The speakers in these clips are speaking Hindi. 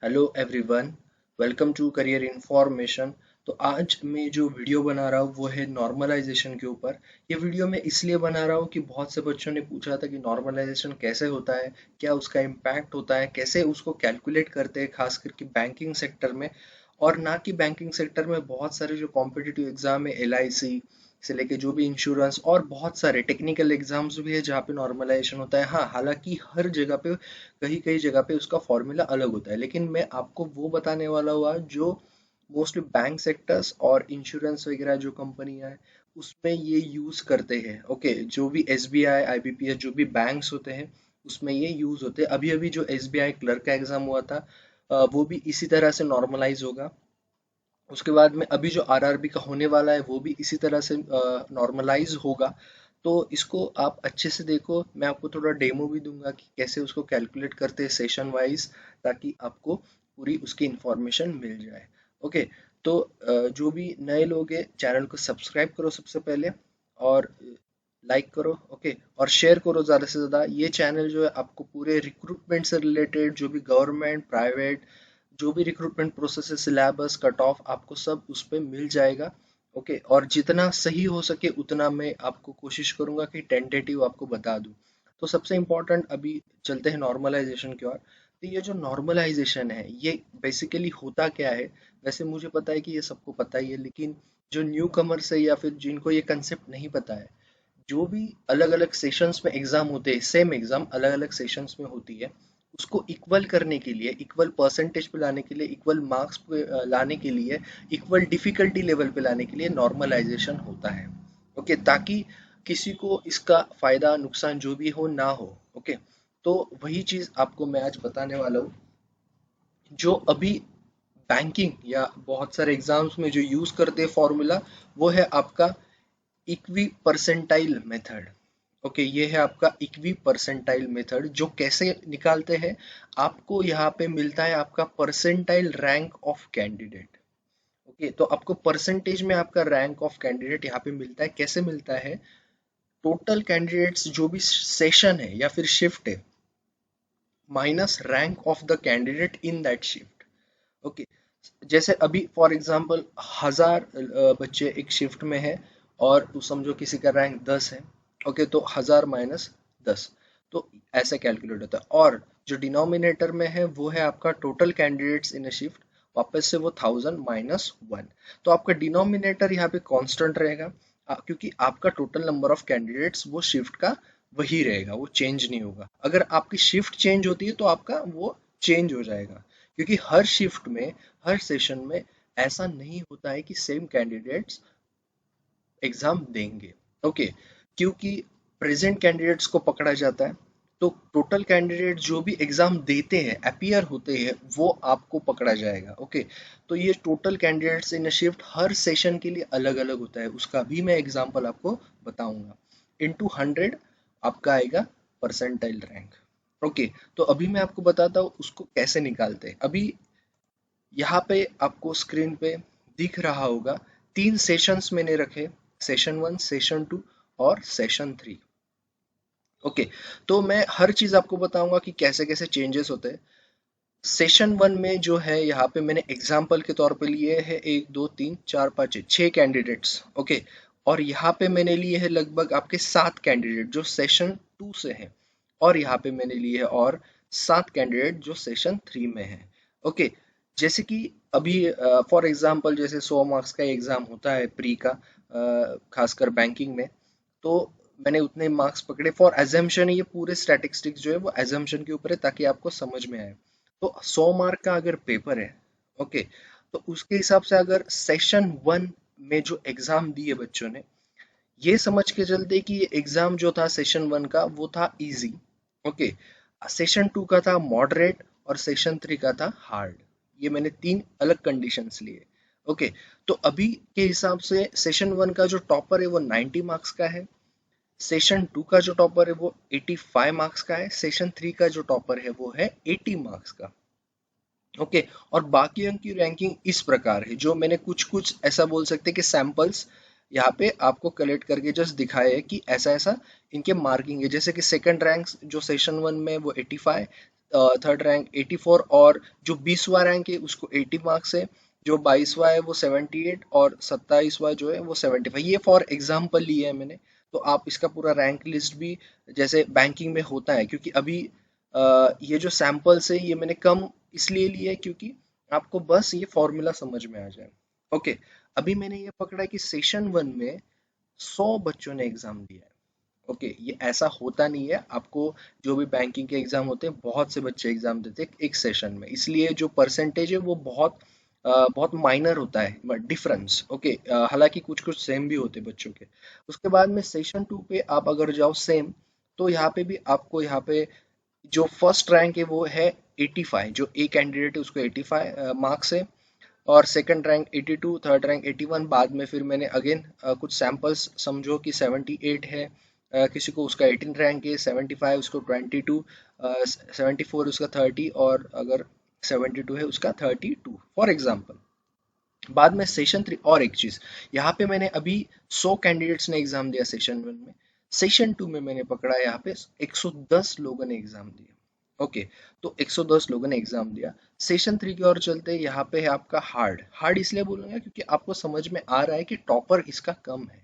Hello everyone, welcome to career information. तो आज मैं जो वीडियो बना रहा हूँ वो है नॉर्मलाइजेशन के ऊपर। ये वीडियो मैं इसलिए बना रहा हूँ कि बहुत से बच्चों ने पूछा था कि नॉर्मलाइजेशन कैसे होता है, क्या उसका इम्पैक्ट होता है, कैसे उसको कैलकुलेट करते हैं, खास करके बैंकिंग सेक्टर में। और ना कि बैंकिंग सेक्टर में बहुत सारे जो कॉम्पिटिटिव एग्जाम है, LIC से लेके जो भी इंश्योरेंस और बहुत सारे टेक्निकल एग्जाम्स भी है जहाँ पे नॉर्मलाइजेशन होता है। हाँ, हालांकि हर जगह पे कहीं कहीं जगह पे उसका फॉर्मूला अलग होता है, लेकिन मैं आपको वो बताने वाला हुआ जो मोस्टली बैंक सेक्टर्स और इंश्योरेंस वगैरह जो कंपनियां हैं उसमें ये यूज करते हैं। ओके, जो भी SBI IBPS जो भी बैंक्स होते हैं उसमें ये यूज होते हैं। अभी अभी जो SBI क्लर्क का एग्जाम हुआ था, वो भी इसी तरह से नॉर्मलाइज होगा। उसके बाद में अभी जो RRB का होने वाला है वो भी इसी तरह से नॉर्मलाइज होगा। तो इसको आप अच्छे से देखो, मैं आपको थोड़ा डेमो भी दूंगा कि कैसे उसको कैलकुलेट करते हैं सेशन वाइज, ताकि आपको पूरी उसकी इंफॉर्मेशन मिल जाए। ओके, तो जो भी नए लोग हैं चैनल को सब्सक्राइब करो सबसे पहले, और लाइक करो। ओके, और शेयर करो ज़्यादा से ज़्यादा। ये चैनल जो है आपको पूरे रिक्रूटमेंट से रिलेटेड जो भी गवर्नमेंट प्राइवेट जो भी रिक्रूटमेंट प्रोसेस है, सिलेबस कट ऑफ आपको सब उस पे मिल जाएगा। ओके, और जितना सही हो सके उतना मैं आपको कोशिश करूंगा कि टेंटेटिव आपको बता दूं। तो सबसे इम्पोर्टेंट अभी चलते हैं नॉर्मलाइजेशन की ओर। तो ये जो नॉर्मलाइजेशन है ये बेसिकली होता क्या है? वैसे मुझे पता है कि ये सबको पता ही है, लेकिन जो न्यू कमर्स है या फिर जिनको ये कंसेप्ट नहीं पता है, जो भी अलग अलग सेशंस में एग्जाम होते हैं, सेम एग्जाम अलग अलग सेशंस में होती है, उसको इक्वल करने के लिए, इक्वल परसेंटेज पे लाने के लिए, इक्वल मार्क्स पे लाने के लिए, इक्वल डिफिकल्टी लेवल पे लाने के लिए नॉर्मलाइजेशन होता है। ओके, ताकि किसी को इसका फायदा नुकसान जो भी हो ना हो। ओके, तो वही चीज आपको मैं आज बताने वाला हूँ। जो अभी बैंकिंग या बहुत सारे एग्जाम्स में जो यूज करते हैं फॉर्मूला, वो है आपका इक्वी परसेंटाइल मेथड। ओके, ये है आपका इक्वी परसेंटाइल मेथड। जो कैसे निकालते हैं, आपको यहाँ पे मिलता है आपका percentile rank of candidate. Okay, तो आपको परसेंटेज में आपका रैंक ऑफ कैंडिडेट यहाँ पे मिलता है। कैसे मिलता है? टोटल कैंडिडेट्स जो भी सेशन है या फिर शिफ्ट है, minus rank of the candidate in that shift. Okay, जैसे अभी फॉर एग्जांपल 1000 बच्चे एक शिफ्ट में है, और तू समझो किसी का रैंक 10 है। ओके, तो 1000 माइनस 10, तो ऐसे कैलकुलेट होता है। और जो डिनोमिनेटर में है वो है आपका total candidates in a shift, वापस से वो 1000 - 1। तो आपका डिनोमिनेटर यहाँ पे कांस्टेंट रहेगा, क्योंकि आपका टोटल नंबर ऑफ कैंडिडेट्स वो शिफ्ट का वही रहेगा, वो चेंज नहीं होगा। अगर आपकी शिफ्ट चेंज होती है तो आपका वो चेंज हो जाएगा, क्योंकि हर शिफ्ट में, हर सेशन में ऐसा नहीं होता है कि सेम कैंडिडेट्स एग्जाम देंगे। ओके, क्योंकि प्रेजेंट कैंडिडेट्स को पकड़ा जाता है, तो टोटल कैंडिडेट जो भी एग्जाम देते हैं, अपीयर होते हैं, वो आपको पकड़ा जाएगा। ओके, तो ये total candidates in shift her session के लिए अलग अलग होता है, उसका भी मैं एग्जांपल आपको बताऊंगा। इनटू 100 आपका आएगा परसेंटाइल रैंक। ओके, तो अभी मैं आपको बताता हूँ उसको कैसे निकालते हैं। अभी यहाँ पे आपको स्क्रीन पे दिख रहा होगा, 3 सेशंस मैंने रखे, सेशन 1, सेशन 2 और सेशन 3। ओके, तो मैं हर चीज आपको बताऊंगा कि कैसे कैसे चेंजेस होते हैं। सेशन 1 में जो है यहाँ पे मैंने एग्जाम्पल के तौर पे लिए है 1 2 3 4 5 6 कैंडिडेट्स। ओके, और यहाँ पे मैंने लिए है लगभग आपके 7 कैंडिडेट जो सेशन 2 से हैं, और यहाँ पे मैंने लिए है और 7 कैंडिडेट जो सेशन 3 में है। ओके, जैसे कि अभी फॉर एग्जांपल जैसे 100 मार्क्स का एग्जाम होता है प्री का, खासकर बैंकिंग में, तो मैंने उतने मार्क्स पकड़े फॉर एजम्पशन। ये पूरे स्टैटिस्टिक्स जो है वो एजम्पशन के ऊपर है, ताकि आपको समझ में आए। तो 100 मार्क का अगर पेपर है, ओके, तो उसके हिसाब से अगर सेशन 1 में जो एग्जाम दिए बच्चों ने, ये समझ के चलते कि ये एग्जाम जो था सेशन 1 का वो था इजी। ओके, सेशन 2 का था मॉडरेट और सेशन 3 का था हार्ड। ये मैंने 3 अलग कंडीशंस लिए। ओके, तो अभी के हिसाब से सेशन 1 का जो टॉपर है वो 90 मार्क्स का है, सेशन 2 का जो टॉपर है वो 85 मार्क्स का है, सेशन 3 का जो टॉपर है वो है 80 मार्क्स का। ओके, और बाकी की रैंकिंग इस प्रकार है, जो मैंने कुछ कुछ ऐसा बोल सकते हैं कि सैंपल्स यहाँ पे आपको कलेक्ट करके जस्ट दिखाए है कि ऐसा ऐसा इनके मार्किंग है। जैसे कि सेकंड रैंक जो सेशन 1 में वो 85, थर्ड रैंक 84 और जो 20वां रैंक है उसको 80 मार्क्स है, जो 22वां है वो 78 और 27वां जो है वो 75। ये फॉर एग्जाम्पल लिया है मैंने। तो आप इसका पूरा रैंक लिस्ट भी जैसे बैंकिंग में होता है, क्योंकि अभी ये जो सैंपल्स है ये मैंने कम इसलिए लिए है क्योंकि आपको बस ये फॉर्मूला समझ में आ जाए। ओके, अभी मैंने ये पकड़ा कि सेशन वन में 100 बच्चों ने एग्जाम दिया है। ओके, ये ऐसा होता नहीं है। आपको जो भी बैंकिंग के एग्जाम होते हैं बहुत से बच्चे एग्जाम देते हैं एक सेशन में, इसलिए जो परसेंटेज है वो बहुत माइनर होता है डिफरेंस। ओके, हालांकि कुछ कुछ सेम भी होते हैं बच्चों के। उसके बाद में सेशन टू पे आप अगर जाओ सेम, तो यहाँ पे भी आपको यहाँ पे जो फर्स्ट रैंक है वो है 85, जो ए कैंडिडेट है उसको 85 मार्क्स है, और सेकंड रैंक 82, थर्ड रैंक 81। बाद में फिर मैंने अगेन कुछ सैंपल्स समझो कि 78 है, किसी को उसका 18 रैंक है, 75 उसको 22, 74 उसका 30, और अगर 72 है उसका 32 फॉर एग्जांपल। बाद में सेशन थ्री, और एक चीज, यहाँ पे मैंने अभी 100 कैंडिडेट्स ने एग्जाम दिया सेशन वन में। सेशन टू में मैंने पकड़ा यहाँ पे 110 लोगों ने एग्जाम दिया। ओके, तो 110 लोगों ने एग्जाम दिया। सेशन थ्री की ओर चलते हैं, यहाँ पे है आपका हार्ड। हार्ड इसलिए बोलूंगा क्योंकि आपको समझ में आ रहा है कि टॉपर इसका कम है।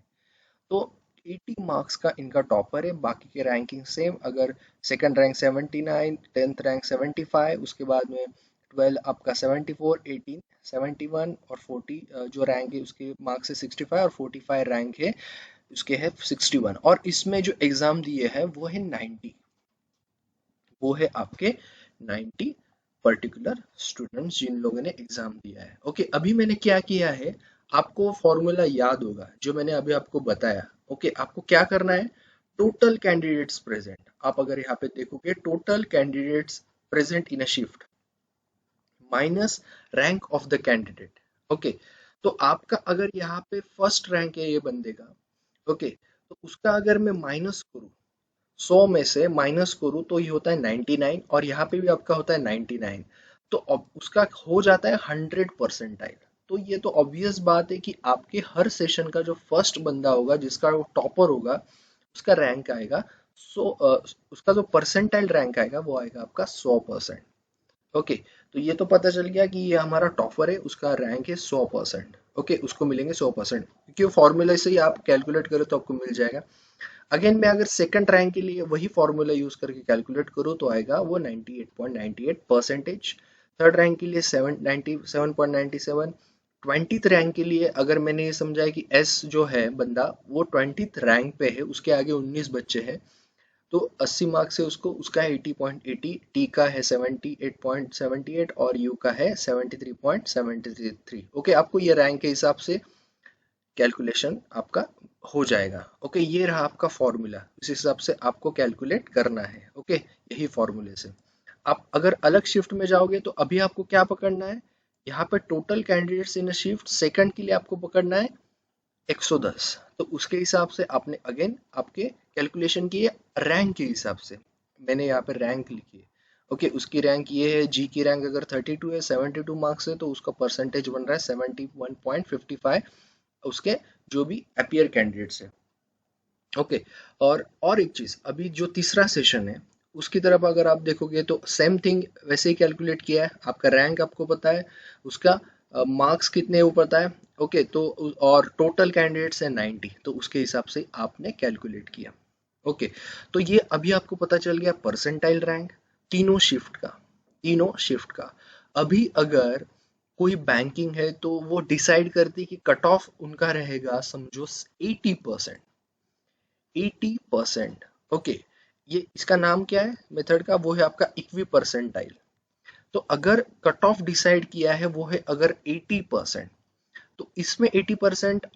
तो 80 मार्क्स का इनका टॉपर है, बाकी के रैंकिंग सेम। अगर सेकंड रैंक 79, टेंथ रैंक 75, उसके बाद में 12 आपका 74, 18 71 और 40 जो रैंक है उसके मार्क्स है 65, और 45 रैंक है उसके है 61। और इसमें जो एग्जाम दिए हैं वो है 90, वो है आपके 90 पर्टिकुलर स्टूडेंट्स जिन लोगों ने एग्जाम दिया है। ओके, अभी मैंने क्या किया है, आपको फॉर्मूला याद होगा जो मैंने अभी आपको बताया। ओके, आपको क्या करना है, टोटल कैंडिडेट्स प्रेजेंट, आप अगर यहाँ पे देखोगे total candidates present in a shift minus rank of the candidate. Okay, तो आपका अगर यहाँ पे फर्स्ट रैंक है ये बंदे का, ओके, तो उसका अगर मैं माइनस करूँ, 100 में से माइनस करूँ तो ये होता है 99, और यहाँ पे भी आपका होता है 99, तो अब उसका हो जाता है 100 परसेंटाइल। तो ये तो ऑब्वियस बात है कि आपके हर सेशन का जो फर्स्ट बंदा होगा जिसका वो टॉपर होगा उसका रैंक आएगा, सो उसका जो परसेंटाइल रैंक आएगा वो आएगा आपका 100%। ओके, तो ये तो पता चल गया कि ये हमारा टॉपर है, उसका रैंक है 100%। ओके, उसको मिलेंगे 100%, क्योंकि फॉर्मूले से ही आप कैलकुलेट करें तो आपको मिल जाएगा। अगेन मैं अगर सेकंड रैंक के लिए वही फॉर्मूला यूज करके कैलकुलेट करूँ तो आएगा वो 98.98 परसेंटेज। थर्ड रैंक के लिए 797.97। 20th रैंक के लिए अगर मैंने ये समझा है कि एस जो है बंदा वो 20th रैंक पे है, उसके आगे 19 बच्चे हैं, तो 80 मार्क्स है उसको, उसका है 80.80, टी का है 78.78 और यू का है 73.73। ओके, आपको ये रैंक के हिसाब से कैलकुलेशन आपका हो जाएगा। ओके, ये रहा आपका फॉर्मूला, इस हिसाब से आपको कैलकुलेट करना है। ओके, यही फॉर्मूले से आप अगर अलग शिफ्ट में जाओगे तो अभी आपको क्या पकड़ना है, यहाँ पे total candidates in shift second के लिए आपको पकड़ना है 110। तो उसके हिसाब से आपने अगेन आपके कैलकुलेशन किए रैंक के हिसाब से, मैंने यहाँ पे रैंक लिखी है। ओके, उसकी रैंक ये है, जी की रैंक अगर 32 है, 72 मार्क्स है, तो उसका परसेंटेज बन रहा है 71.55 उसके जो भी अपीयर कैंडिडेट्स है। ओके, और एक चीज, अभी जो तीसरा सेशन है उसकी तरफ अगर आप देखोगे तो सेम थिंग वैसे ही कैलकुलेट किया है। आपका रैंक आपको पता है, उसका मार्क्स कितने वो पता है। ओके, तो और टोटल कैंडिडेट्स है 90, तो उसके हिसाब से आपने कैलकुलेट किया। ओके, तो ये अभी आपको पता चल गया परसेंटाइल रैंक तीनों शिफ्ट का। अभी अगर कोई बैंकिंग है तो वो डिसाइड करती है कि कट ऑफ उनका रहेगा समझो 80%। 80%। ओके, ये इसका नाम क्या है मेथड का, वो है आपका इक्वी परसेंटाइल। तो अगर कट ऑफ डिसाइड किया है वो है अगर 80%, तो इसमें 80%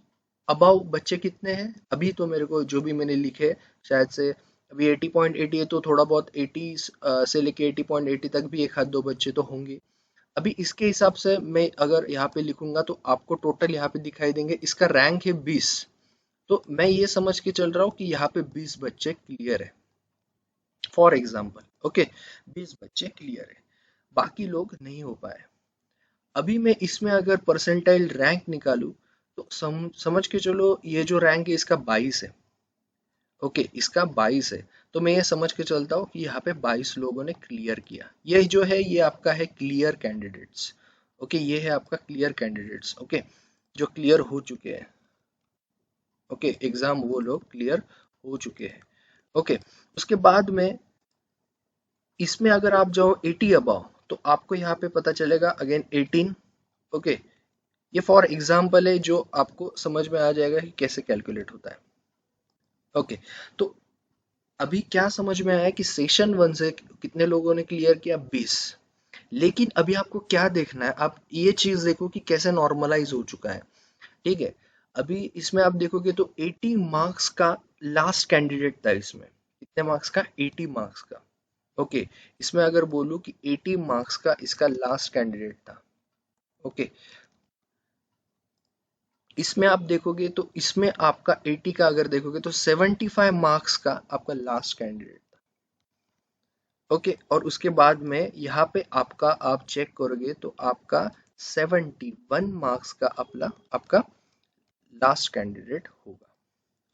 अबाउ बच्चे कितने हैं, अभी तो मेरे को जो भी मैंने लिखे शायद से अभी 80.80 है, तो थोड़ा बहुत 80 से लेके 80.80 तक भी एक हाथ दो बच्चे तो होंगे। अभी इसके हिसाब से मैं अगर यहाँ पे लिखूंगा तो आपको टोटल यहाँ पे दिखाई देंगे, इसका रैंक है 20, तो मैं ये समझ के चल रहा हूँ कि यहाँ पे 20 बच्चे क्लियर है फॉर एग्जाम्पल। ओके, 20 बच्चे क्लियर है, बाकी लोग नहीं हो पाए। अभी मैं इसमें अगर परसेंटाइल रैंक निकालूं तो समझ के चलो ये जो रैंक है इसका 22 है। ओके, इसका 22 है, तो मैं ये समझ के चलता हूँ कि यहाँ पे 22 लोगों ने क्लियर किया। ये जो है ये आपका है क्लियर कैंडिडेट्स। ओके, ये है आपका क्लियर कैंडिडेट्स। ओके, जो क्लियर हो चुके हैं। ओके, एग्जाम वो लोग क्लियर हो चुके हैं। ओके, उसके बाद में इसमें अगर आप जाओ 80 अबाव, तो आपको यहाँ पे पता चलेगा अगेन 18। ओके, ये फॉर एग्जाम्पल है जो आपको समझ में आ जाएगा कि कैसे कैलकुलेट होता है। ओके, तो अभी क्या समझ में आया कि सेशन वन से कितने लोगों ने क्लियर किया, 20। लेकिन अभी आपको क्या देखना है, आप ये चीज देखो कि कैसे नॉर्मलाइज हो चुका है। ठीक है, अभी इसमें आप देखोगे तो 80 मार्क्स का लास्ट कैंडिडेट था। इसमें कितने मार्क्स का, 80 मार्क्स का। ओके, इसमें अगर बोलूं कि 80 मार्क्स का इसका लास्ट कैंडिडेट था। ओके, इसमें आप देखोगे तो इसमें आपका 80 का अगर देखोगे तो 75 मार्क्स का आपका लास्ट कैंडिडेट था। ओके, और उसके बाद में यहाँ पे आपका आप चेक करोगे तो आपका 71 मार्क्स का अपना आपका लास्ट कैंडिडेट होगा।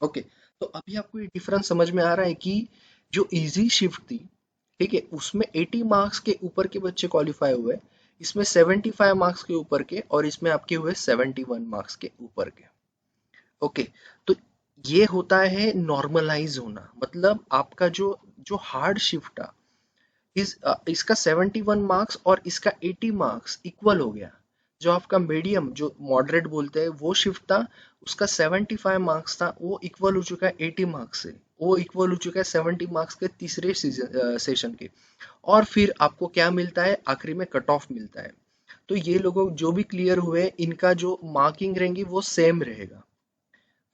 ओके, तो अभी आपको ये डिफरेंस समझ में आ रहा है कि जो इजी शिफ्ट थी, ठीक है, उसमें 80 मार्क्स के ऊपर के बच्चे क्वालिफाई हुए, इसमें 75 मार्क्स के ऊपर के, और इसमें आपके हुए 71 मार्क्स के ऊपर के। ओके, तो ये होता है नॉर्मलाइज होना, मतलब आपका जो जो हार्ड शिफ्ट था, इसका 71 मार्क्स और इसका 80 मार्क्स इक्वल हो गया। जो आपका मीडियम जो मॉडरेट बोलते हैं वो शिफ्ट था, उसका 75 मार्क्स था, वो इक्वल हो चुका है 80 मार्क्स से, वो इक्वल हो चुका है 70 मार्क्स के तीसरे सेशन के। और फिर आपको क्या मिलता है, आखिरी में कट ऑफ मिलता है। तो ये लोगों जो भी क्लियर हुए इनका जो मार्किंग रहेंगी वो सेम रहेगा,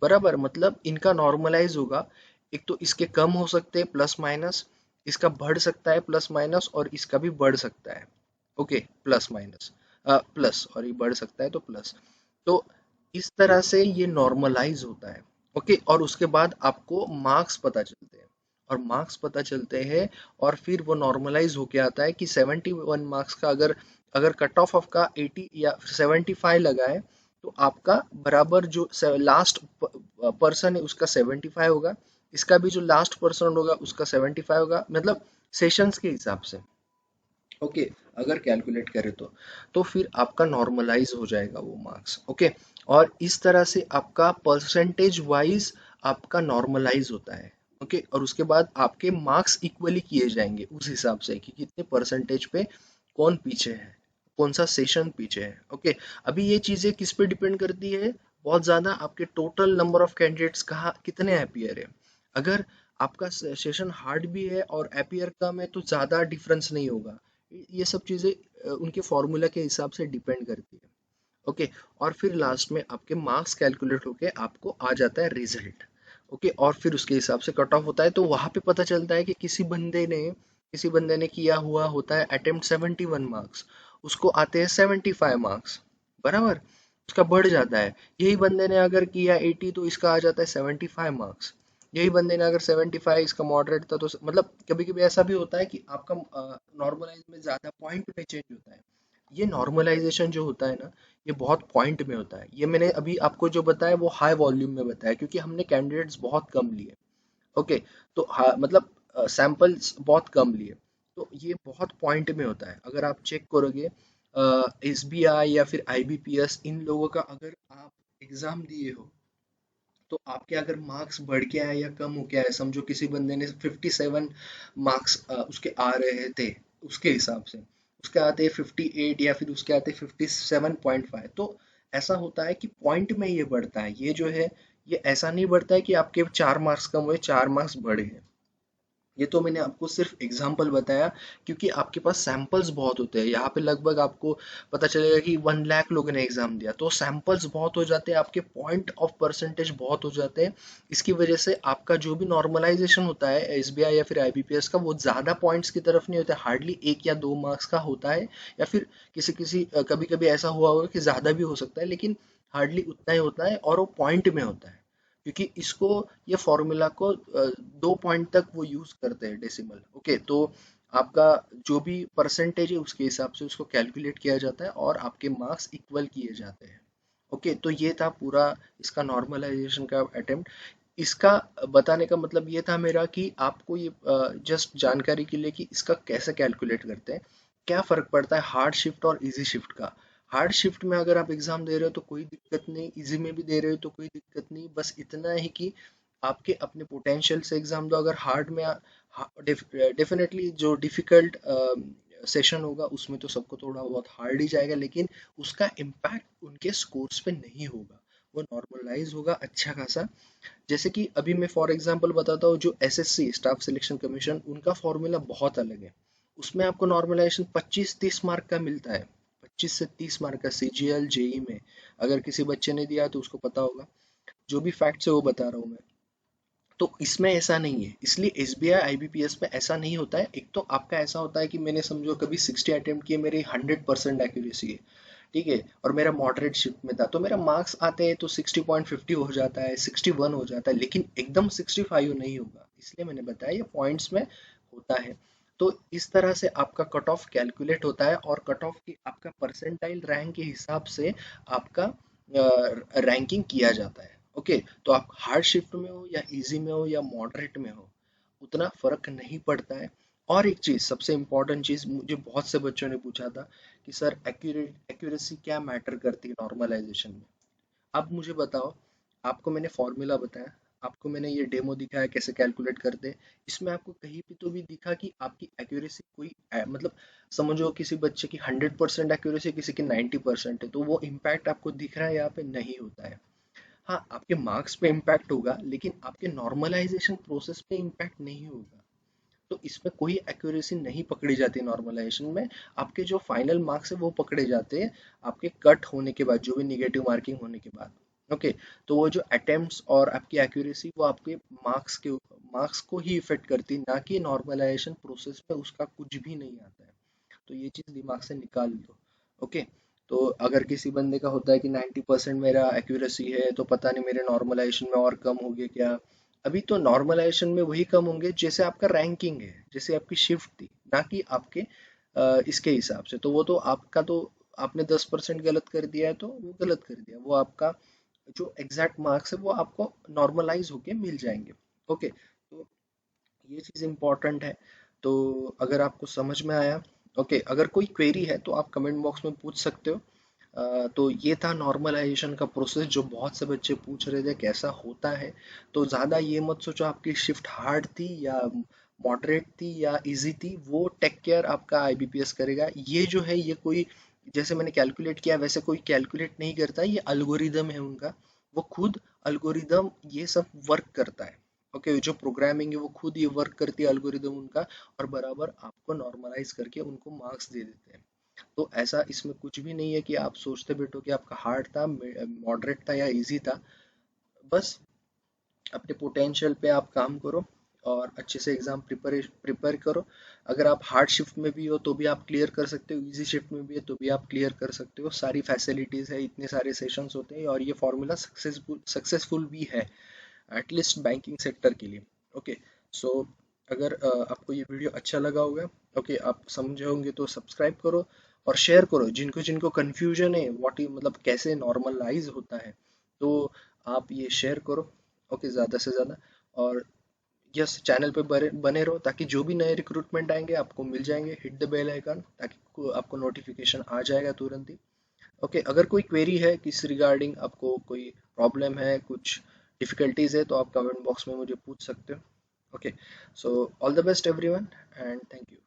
बराबर, मतलब इनका नॉर्मलाइज होगा। एक तो इसके कम हो सकते हैं प्लस माइनस, इसका बढ़ सकता है प्लस माइनस, और इसका भी बढ़ सकता है। ओके, प्लस माइनस प्लस, और ये बढ़ सकता है तो प्लस। तो इस तरह से ये नॉर्मलाइज होता है। ओके, और उसके बाद आपको मार्क्स पता चलते हैं, और मार्क्स पता चलते हैं, और फिर वो नॉर्मलाइज होके आता है कि 71 मार्क्स का अगर अगर कट ऑफ आपका 80 या 75 लगा है, तो आपका बराबर जो लास्ट पर्सन है उसका 75 होगा, इसका भी जो लास्ट पर्सन होगा उसका 75 होगा, मतलब सेशंस के हिसाब से। ओके, अगर कैलकुलेट करें तो फिर आपका नॉर्मलाइज हो जाएगा वो मार्क्स। ओके, और इस तरह से आपका परसेंटेज वाइज आपका नॉर्मलाइज होता है। ओके, और उसके बाद आपके मार्क्स इक्वली किए जाएंगे उस हिसाब से कि कितने परसेंटेज पे कौन पीछे है, कौन सा सेशन पीछे है। ओके, अभी ये चीजें किस पे डिपेंड करती है, बहुत ज्यादा आपके टोटल नंबर ऑफ कैंडिडेट्स कहाँ कितने अपीयर है। अगर आपका सेशन हार्ड भी है और अपीयर कम है तो ज्यादा डिफरेंस नहीं होगा। ये सब चीजें उनके फॉर्मूला के हिसाब से डिपेंड करती है। ओके, और फिर लास्ट में आपके मार्क्स कैलकुलेट होके आपको आ जाता है रिजल्ट। ओके, और फिर उसके हिसाब से कट ऑफ होता है, तो वहां पे पता चलता है कि किसी बंदे ने किया हुआ होता है अटेम्प्ट 71 मार्क्स, उसको आते हैं 75 मार्क्स, बराबर, उसका बढ़ जाता है। यही बंदे ने अगर किया 80 तो इसका आ जाता है 75 मार्क्स। यही बंदे ने अगर 75, इसका मॉडरेट था तो मतलब कभी कभी ऐसा भी होता है कि आपका नॉर्मलाइज में ज्यादा पॉइंट में चेंज होता है। ये नॉर्मलाइजेशन जो होता है ना, ये बहुत पॉइंट में होता है। ये मैंने अभी आपको जो बताया वो हाई वॉल्यूम में बताया, क्योंकि हमने कैंडिडेट्स बहुत कम लिए। ओके, तो मतलब सैंपल्स बहुत कम लिए, तो ये बहुत पॉइंट में होता है। अगर आप चेक करोगे एसबीआई या फिर आईबीपीएस, इन लोगों का अगर आप एग्जाम दिए हो, तो आपके अगर मार्क्स बढ़ के आए या कम हो के आए, समझो किसी बंदे ने 57 मार्क्स उसके आ रहे थे, उसके हिसाब से उसके आते 58 या फिर उसके आते 57.5, तो ऐसा होता है कि पॉइंट में ये बढ़ता है। ये जो है ये ऐसा नहीं बढ़ता है कि आपके 4 मार्क्स कम हुए 4 मार्क्स बढ़े हैं। ये तो मैंने आपको सिर्फ एग्जाम्पल बताया, क्योंकि आपके पास सैंपल्स बहुत होते हैं। यहाँ पे लगभग आपको पता चलेगा कि 1 लाख लोगों ने एग्जाम दिया, तो सैंपल्स बहुत हो जाते हैं, आपके पॉइंट ऑफ परसेंटेज बहुत हो जाते हैं। इसकी वजह से आपका जो भी नॉर्मलाइजेशन होता है एसबीआई या फिर आईबीपीएस का, वो ज्यादा पॉइंट्स की तरफ नहीं होता है, हार्डली 1 या 2 मार्क्स का होता है। या फिर किसी किसी कभी कभी ऐसा हुआ होगा कि ज्यादा भी हो सकता है, लेकिन हार्डली उतना ही होता है, और वो पॉइंट में होता है। क्योंकि इसको ये फॉर्मूला को 2 पॉइंट तक वो यूज करते हैं डेसिमल। ओके, तो आपका जो भी परसेंटेज है उसके हिसाब से उसको कैलकुलेट किया जाता है और आपके मार्क्स इक्वल किए जाते हैं। ओके, तो ये था पूरा इसका नॉर्मलाइजेशन का अटेम्प्ट। इसका बताने का मतलब ये था मेरा कि आपको ये जस्ट जानकारी के लिए कि इसका कैसे कैलकुलेट करते हैं, क्या फर्क पड़ता है हार्ड शिफ्ट और इजी शिफ्ट का। हार्ड शिफ्ट में अगर आप एग्जाम दे रहे हो तो कोई दिक्कत नहीं, इजी में भी दे रहे हो तो कोई दिक्कत नहीं, बस इतना ही कि आपके अपने पोटेंशियल से एग्जाम दो। अगर हार्ड में डेफिनेटली जो डिफिकल्ट सेशन होगा उसमें तो सबको थोड़ा बहुत हार्ड ही जाएगा, लेकिन उसका इम्पैक्ट उनके स्कोर्स पे नहीं होगा, वो नॉर्मलाइज होगा अच्छा खासा। जैसे कि अभी मैं फॉर एग्जांपल बताता हूँ, जो एसएससी स्टाफ सिलेक्शन कमीशन, उनका फॉर्मूला बहुत अलग है। उसमें आपको नॉर्मलाइजेशन 25-30 मार्क का मिलता है, 25 से 30 मार्क का सीजीएल जेई में। अगर किसी बच्चे ने दिया तो उसको पता होगा, जो भी फैक्ट्स है वो बता रहा हूँ मैं। तो इसमें ऐसा नहीं है, इसलिए एसबीआई आईबीपीएस में ऐसा नहीं होता है। एक तो आपका ऐसा होता है कि मैंने समझो कभी 60 अटेम्प्ट किए, मेरी 100% एक्यूरेसी है, ठीक है, और मेरा मॉडरेट शिफ्ट में था, तो मेरा मार्क्स आते हैं तो 60.50 हो जाता है, 61 हो जाता है, लेकिन एकदम 65 नहीं होगा, इसलिए मैंने बताया ये पॉइंट्स में होता है। तो इस तरह से आपका कट ऑफ कैलकुलेट होता है, और कट ऑफ की आपका परसेंटाइल रैंक के हिसाब से आपका रैंकिंग किया जाता है। ओके, तो आप हार्ड शिफ्ट में हो या इजी में हो या मॉडरेट में हो, उतना फर्क नहीं पड़ता है। और एक चीज, सबसे इम्पोर्टेंट चीज मुझे बहुत से बच्चों ने पूछा था कि सर एक्यूरेसी क्या मैटर करती है नॉर्मलाइजेशन में। अब मुझे बताओ, आपको मैंने फॉर्मूला बताया, आपको मैंने ये डेमो दिखाया कैसे कैलकुलेट करते हैं, इसमें आपको कहीं भी तो भी दिखा कि आपकी एक्यूरेसी कोई मतलब समझो किसी बच्चे की 100% एक्यूरेसी, किसी की 90% है, तो वो इम्पैक्ट आपको दिख रहा है यहाँ पे? नहीं होता है। हाँ, आपके मार्क्स पे इम्पैक्ट होगा, लेकिन आपके नॉर्मलाइजेशन प्रोसेस पे इम्पैक्ट नहीं होगा। तो इसमें कोई एक्यूरेसी नहीं पकड़ी जाती नॉर्मलाइजेशन में। आपके जो फाइनल मार्क्स है वो पकड़े जाते हैं आपके कट होने के बाद, जो भी निगेटिव मार्किंग होने के बाद। ओके, तो वो जो अटेम्प्ट्स और आपकी एक्यूरेसी, वो आपके मार्क्स को ही इफेक्ट करती है, ना कि नॉर्मलाइजेशन प्रोसेस में उसका कुछ भी नहीं आता है। तो ये चीज दिमाग से निकाल लो। ओके, तो अगर किसी बंदे का होता है कि 90% मेरा एक्यूरेसी है, तो पता नहीं मेरे नॉर्मलाइजेशन में और कम हो गया क्या। अभी तो नॉर्मलाइजेशन में वही कम होंगे जैसे आपका रैंकिंग है, जैसे आपकी शिफ्ट थी, ना कि आपके इसके हिसाब से। तो वो तो आपका तो आपने 10% गलत कर दिया है तो वो गलत कर दिया, वो आपका जो एग्जैक्ट मार्क्स है वो आपको नॉर्मलाइज होके मिल जाएंगे। ओके, तो ये चीज़ इम्पोर्टेंट है। तो अगर आपको समझ में आया, ओके, अगर कोई क्वेरी है तो आप कमेंट बॉक्स में पूछ सकते हो। तो ये था नॉर्मलाइजेशन का प्रोसेस, जो बहुत से बच्चे पूछ रहे थे कैसा होता है। तो ज़्यादा ये मत सोचो आपकी शिफ्ट हार्ड थी या मॉडरेट थी या इजी थी, वो टेक केयर आपका आईबीपीएस करेगा। ये जो है, ये कोई जैसे मैंने कैलकुलेट किया वैसे कोई कैलकुलेट नहीं करता, ये अल्गोरिदम है उनका, वो खुद अल्गोरिदम ये सब वर्क करता है। ओके, जो प्रोग्रामिंग है वो खुद ये वर्क करती है अल्गोरिदम उनका, और बराबर आपको नॉर्मलाइज करके उनको मार्क्स दे देते हैं। तो ऐसा इसमें कुछ भी नहीं है कि आप सोचते बैठो कि आपका हार्ड था, मॉडरेट था या इजी था। बस अपने पोटेंशियल पे आप काम करो और अच्छे से एग्जाम प्रिपेयर करो। अगर आप हार्ड शिफ्ट में भी हो तो भी आप क्लियर कर सकते हो, इजी शिफ्ट में भी है तो भी आप क्लियर कर सकते हो। सारी फैसिलिटीज है, इतने सारे सेशंस होते हैं, और ये फॉर्मूला सक्सेसफुल भी है, एटलीस्ट बैंकिंग सेक्टर के लिए। ओके, सो अगर आपको ये वीडियो अच्छा लगा होगा, ओके, आप समझे होंगे तो सब्सक्राइब करो और शेयर करो जिनको जिनको कन्फ्यूजन है व्हाट मतलब कैसे नॉर्मलाइज होता है, तो आप ये शेयर करो। ओके, ज़्यादा से ज़्यादा। और यस, चैनल पे बने रहो ताकि जो भी नए रिक्रूटमेंट आएंगे आपको मिल जाएंगे। हिट द बेल आइकन ताकि आपको नोटिफिकेशन आ जाएगा तुरंत ही। ओके, अगर कोई क्वेरी है किस रिगार्डिंग, आपको कोई प्रॉब्लम है, कुछ डिफिकल्टीज है, तो आप कमेंट बॉक्स में मुझे पूछ सकते हो। Okay, so all the best everyone and thank you.